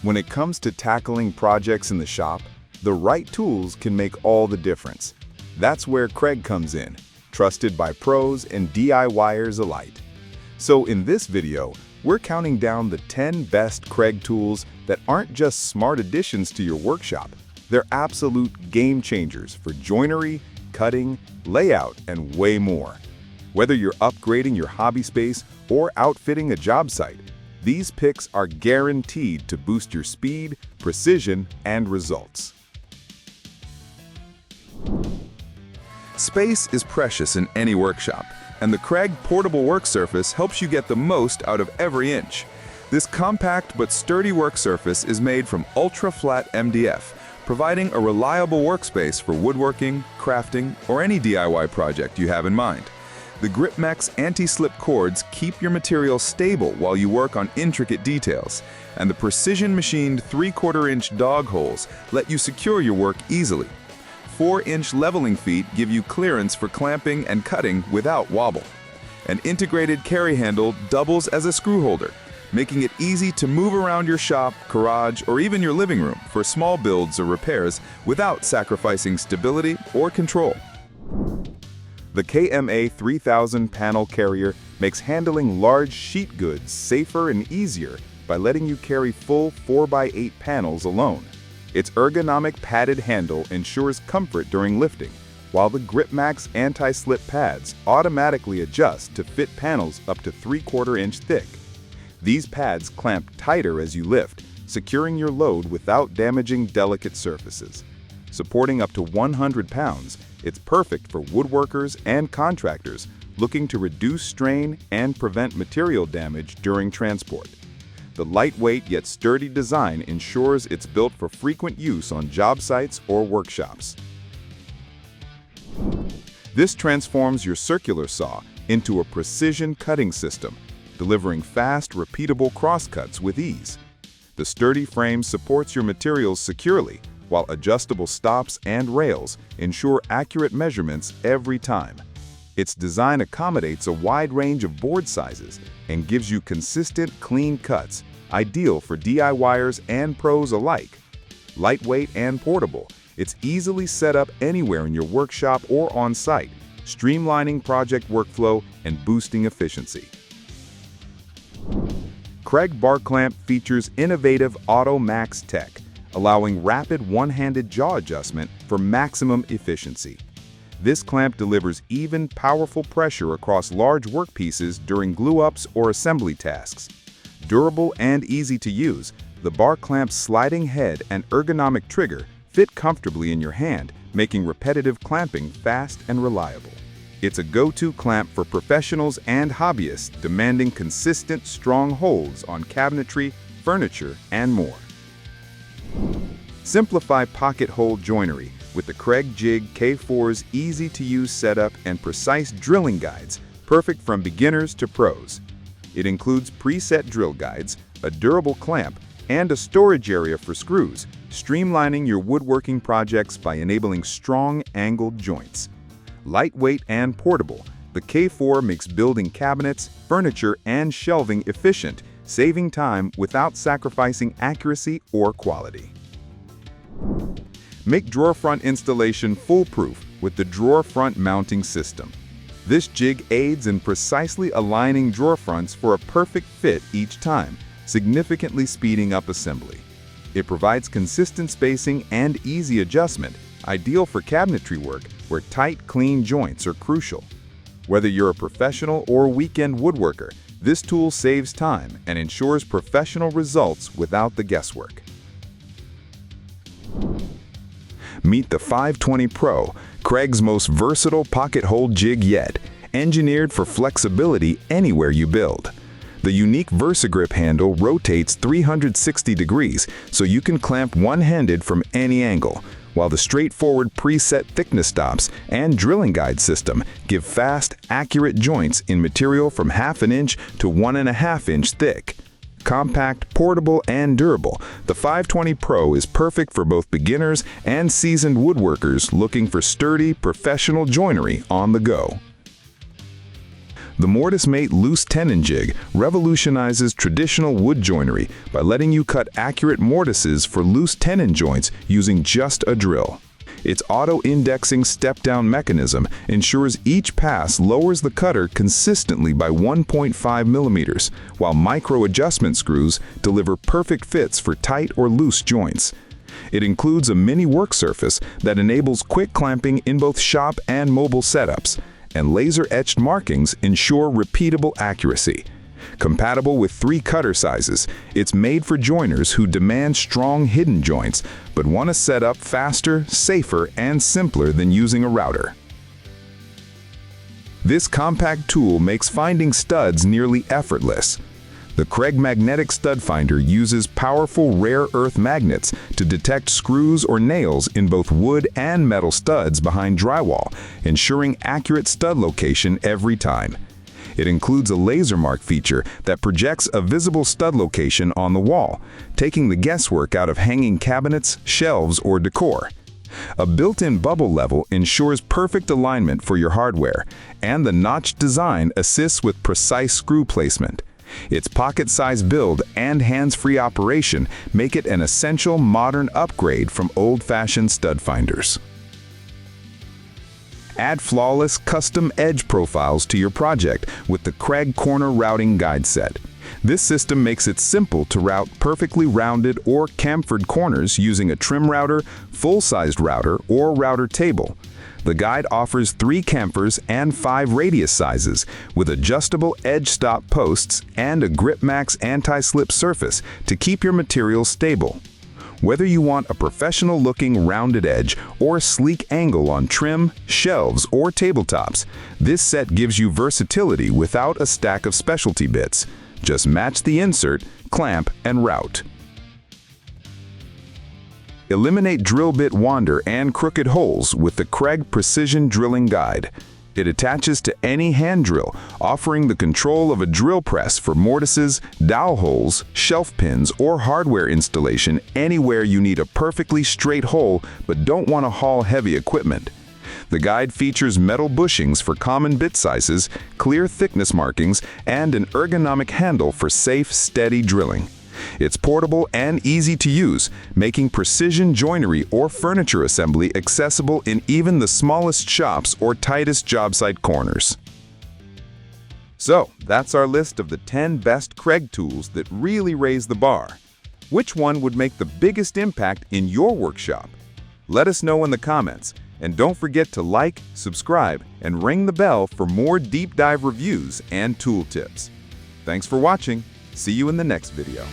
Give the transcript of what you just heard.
When it comes to tackling projects in the shop, the right tools can make all the difference. That's where Kreg comes in, trusted by pros and DIYers alike. So in this video, we're counting down the 10 best Kreg tools that aren't just smart additions to your workshop. They're absolute game changers for joinery, cutting, layout, and way more. Whether you're upgrading your hobby space or outfitting a job site, these picks are guaranteed to boost your speed, precision, and results. Space is precious in any workshop, and the Kreg portable work surface helps you get the most out of every inch. This compact but sturdy work surface is made from ultra-flat MDF, providing a reliable workspace for woodworking, crafting, or any DIY project you have in mind. The GripMax anti-slip cords keep your material stable while you work on intricate details, and the precision-machined 3/4-inch dog holes let you secure your work easily. 4-inch leveling feet give you clearance for clamping and cutting without wobble. An integrated carry handle doubles as a screw holder, making it easy to move around your shop, garage, or even your living room for small builds or repairs without sacrificing stability or control. The KMA 3000 panel carrier makes handling large sheet goods safer and easier by letting you carry full 4x8 panels alone. Its ergonomic padded handle ensures comfort during lifting, while the GripMax anti-slip pads automatically adjust to fit panels up to 3/4 inch thick. These pads clamp tighter as you lift, securing your load without damaging delicate surfaces. Supporting up to 100 pounds, it's perfect for woodworkers and contractors looking to reduce strain and prevent material damage during transport. The lightweight yet sturdy design ensures it's built for frequent use on job sites or workshops. This transforms your circular saw into a precision cutting system, delivering fast, repeatable crosscuts with ease. The sturdy frame supports your materials securely, while adjustable stops and rails ensure accurate measurements every time. Its design accommodates a wide range of board sizes and gives you consistent, clean cuts, ideal for DIYers and pros alike. Lightweight and portable, it's easily set up anywhere in your workshop or on site, streamlining project workflow and boosting efficiency. Kreg Bar Clamp features innovative Auto Max tech, allowing rapid one-handed jaw adjustment for maximum efficiency. This clamp delivers even, powerful pressure across large workpieces during glue-ups or assembly tasks. Durable and easy to use, the bar clamp's sliding head and ergonomic trigger fit comfortably in your hand, making repetitive clamping fast and reliable. It's a go-to clamp for professionals and hobbyists demanding consistent, strong holds on cabinetry, furniture, and more. Simplify pocket hole joinery with the Kreg Jig K4's easy-to-use setup and precise drilling guides, perfect from beginners to pros. It includes preset drill guides, a durable clamp, and a storage area for screws, streamlining your woodworking projects by enabling strong, angled joints. Lightweight and portable, the K4 makes building cabinets, furniture, and shelving efficient, saving time without sacrificing accuracy or quality. Make drawer front installation foolproof with the drawer front mounting system. This jig aids in precisely aligning drawer fronts for a perfect fit each time, significantly speeding up assembly. It provides consistent spacing and easy adjustment, ideal for cabinetry work where tight, clean joints are crucial. Whether you're a professional or weekend woodworker, this tool saves time and ensures professional results without the guesswork. Meet the 520 Pro, Kreg's most versatile pocket hole jig yet, engineered for flexibility anywhere you build. The unique VersaGrip handle rotates 360 degrees so you can clamp one-handed from any angle, while the straightforward preset thickness stops and drilling guide system give fast, accurate joints in material from 1/2 inch to 1.5 inch thick. Compact, portable, and durable, the 520 Pro is perfect for both beginners and seasoned woodworkers looking for sturdy, professional joinery on the go. The MortiseMate loose tenon jig revolutionizes traditional wood joinery by letting you cut accurate mortises for loose tenon joints using just a drill. Its auto-indexing step-down mechanism ensures each pass lowers the cutter consistently by 1.5 millimeters, while micro-adjustment screws deliver perfect fits for tight or loose joints. It includes a mini work surface that enables quick clamping in both shop and mobile setups, and laser-etched markings ensure repeatable accuracy. Compatible with 3 cutter sizes, it's made for joiners who demand strong hidden joints but want to set up faster, safer, and simpler than using a router. This compact tool makes finding studs nearly effortless. The Kreg Magnetic Stud Finder uses powerful rare earth magnets to detect screws or nails in both wood and metal studs behind drywall, ensuring accurate stud location every time. It includes a laser mark feature that projects a visible stud location on the wall, taking the guesswork out of hanging cabinets, shelves, or decor. A built-in bubble level ensures perfect alignment for your hardware, and the notched design assists with precise screw placement. Its pocket-sized build and hands-free operation make it an essential modern upgrade from old-fashioned stud finders. Add flawless custom edge profiles to your project with the Kreg Corner Routing Guide Set. This system makes it simple to route perfectly rounded or chamfered corners using a trim router, full-sized router, or router table. The guide offers 3 chamfers and 5 radius sizes with adjustable edge stop posts and a GripMax anti-slip surface to keep your materials stable. Whether you want a professional-looking rounded edge or a sleek angle on trim, shelves, or tabletops, this set gives you versatility without a stack of specialty bits. Just match the insert, clamp, and route. Eliminate drill bit wander and crooked holes with the Kreg Precision Drilling Guide. It attaches to any hand drill, offering the control of a drill press for mortises, dowel holes, shelf pins, or hardware installation anywhere you need a perfectly straight hole but don't want to haul heavy equipment. The guide features metal bushings for common bit sizes, clear thickness markings, and an ergonomic handle for safe, steady drilling. It's portable and easy to use, making precision joinery or furniture assembly accessible in even the smallest shops or tightest job site corners. So, that's our list of the 10 best Kreg tools that really raise the bar. Which one would make the biggest impact in your workshop? Let us know in the comments, and don't forget to like, subscribe, and ring the bell for more deep dive reviews and tool tips. Thanks for watching. See you in the next video.